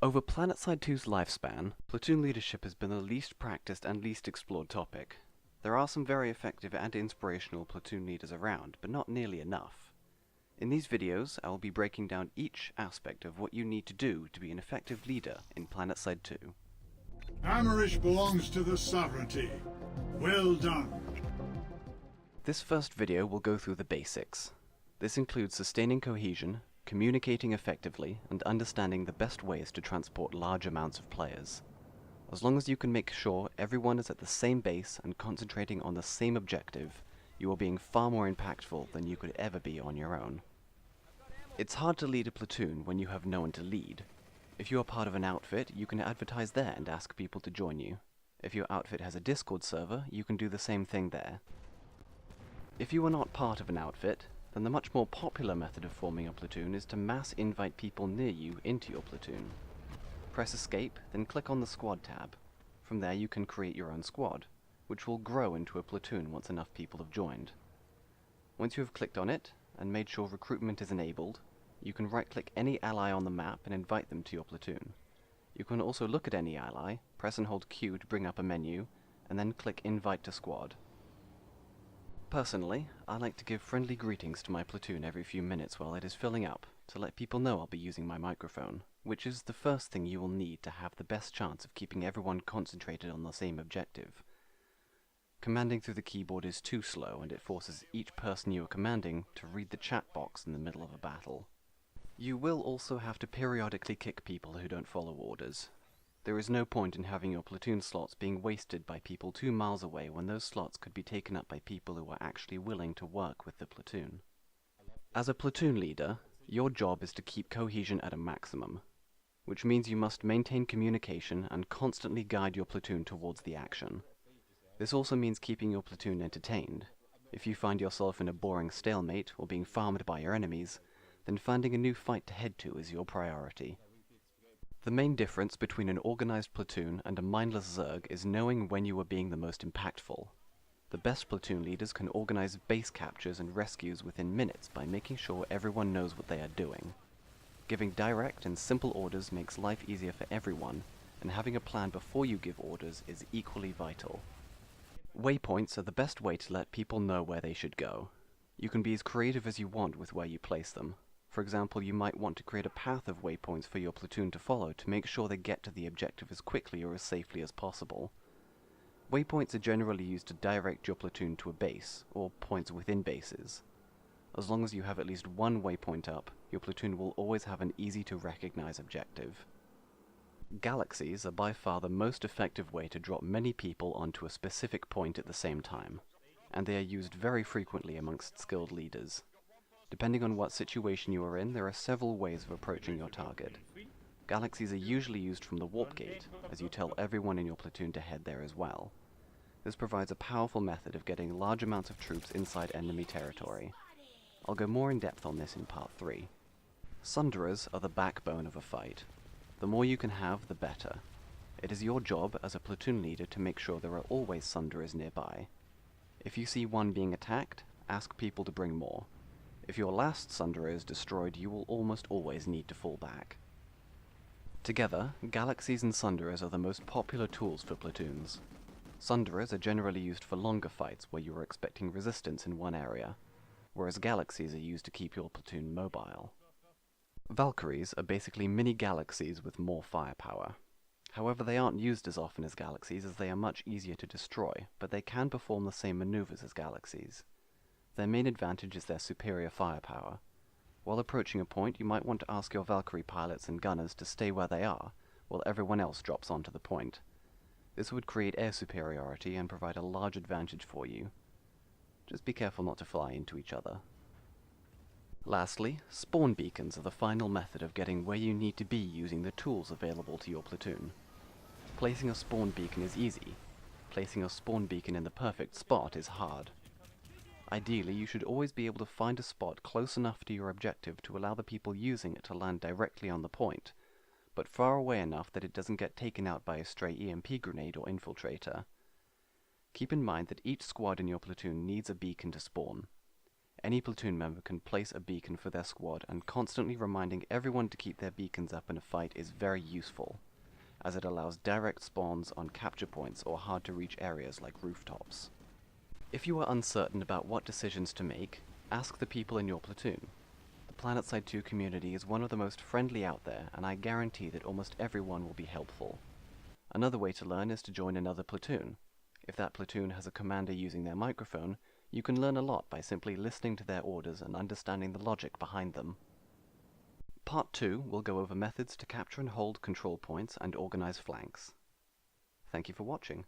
Over PlanetSide 2's lifespan, platoon leadership has been the least practiced and least explored topic. There are some very effective and inspirational platoon leaders around, but not nearly enough. In these videos, I will be breaking down each aspect of what you need to do to be an effective leader in PlanetSide 2. Hammerish belongs to the sovereignty. Well done. This first video will go through the basics. This includes sustaining cohesion, communicating effectively, and understanding the best ways to transport large amounts of players. As long as you can make sure everyone is at the same base and concentrating on the same objective, you are being far more impactful than you could ever be on your own. It's hard to lead a platoon when you have no one to lead. If you are part of an outfit, you can advertise there and ask people to join you. If your outfit has a Discord server, you can do the same thing there. If you are not part of an outfit, then the much more popular method of forming a platoon is to mass invite people near you into your platoon. Press escape, then click on the squad tab. From there you can create your own squad, which will grow into a platoon once enough people have joined. Once you have clicked on it, and made sure recruitment is enabled, you can right-click any ally on the map and invite them to your platoon. You can also look at any ally, press and hold Q to bring up a menu, and then click Invite to Squad. Personally, I like to give friendly greetings to my platoon every few minutes while it is filling up, to let people know I'll be using my microphone, which is the first thing you will need to have the best chance of keeping everyone concentrated on the same objective. Commanding through the keyboard is too slow, and it forces each person you are commanding to read the chat box in the middle of a battle. You will also have to periodically kick people who don't follow orders. There is no point in having your platoon slots being wasted by people 2 miles away when those slots could be taken up by people who are actually willing to work with the platoon. As a platoon leader, your job is to keep cohesion at a maximum, which means you must maintain communication and constantly guide your platoon towards the action. This also means keeping your platoon entertained. If you find yourself in a boring stalemate or being farmed by your enemies, then finding a new fight to head to is your priority. The main difference between an organized platoon and a mindless Zerg is knowing when you are being the most impactful. The best platoon leaders can organize base captures and rescues within minutes by making sure everyone knows what they are doing. Giving direct and simple orders makes life easier for everyone, and having a plan before you give orders is equally vital. Waypoints are the best way to let people know where they should go. You can be as creative as you want with where you place them. For example, you might want to create a path of waypoints for your platoon to follow to make sure they get to the objective as quickly or as safely as possible. Waypoints are generally used to direct your platoon to a base, or points within bases. As long as you have at least one waypoint up, your platoon will always have an easy to recognize objective. Galaxies are by far the most effective way to drop many people onto a specific point at the same time, and they are used very frequently amongst skilled leaders. Depending on what situation you are in, there are several ways of approaching your target. Galaxies are usually used from the warp gate, as you tell everyone in your platoon to head there as well. This provides a powerful method of getting large amounts of troops inside enemy territory. I'll go more in depth on this in part 3. Sunderers are the backbone of a fight. The more you can have, the better. It is your job as a platoon leader to make sure there are always Sunderers nearby. If you see one being attacked, ask people to bring more. If your last Sunderer is destroyed, you will almost always need to fall back. Together, Galaxies and Sunderers are the most popular tools for platoons. Sunderers are generally used for longer fights where you are expecting resistance in one area, whereas Galaxies are used to keep your platoon mobile. Valkyries are basically mini Galaxies with more firepower. However, they aren't used as often as Galaxies as they are much easier to destroy, but they can perform the same maneuvers as Galaxies. Their main advantage is their superior firepower. While approaching a point, you might want to ask your Valkyrie pilots and gunners to stay where they are, while everyone else drops onto the point. This would create air superiority and provide a large advantage for you. Just be careful not to fly into each other. Lastly, spawn beacons are the final method of getting where you need to be using the tools available to your platoon. Placing a spawn beacon is easy. Placing a spawn beacon in the perfect spot is hard. Ideally, you should always be able to find a spot close enough to your objective to allow the people using it to land directly on the point, but far away enough that it doesn't get taken out by a stray EMP grenade or infiltrator. Keep in mind that each squad in your platoon needs a beacon to spawn. Any platoon member can place a beacon for their squad, and constantly reminding everyone to keep their beacons up in a fight is very useful, as it allows direct spawns on capture points or hard-to-reach areas like rooftops. If you are uncertain about what decisions to make, ask the people in your platoon. The PlanetSide 2 community is one of the most friendly out there, and I guarantee that almost everyone will be helpful. Another way to learn is to join another platoon. If that platoon has a commander using their microphone, you can learn a lot by simply listening to their orders and understanding the logic behind them. Part 2 will go over methods to capture and hold control points and organize flanks. Thank you for watching.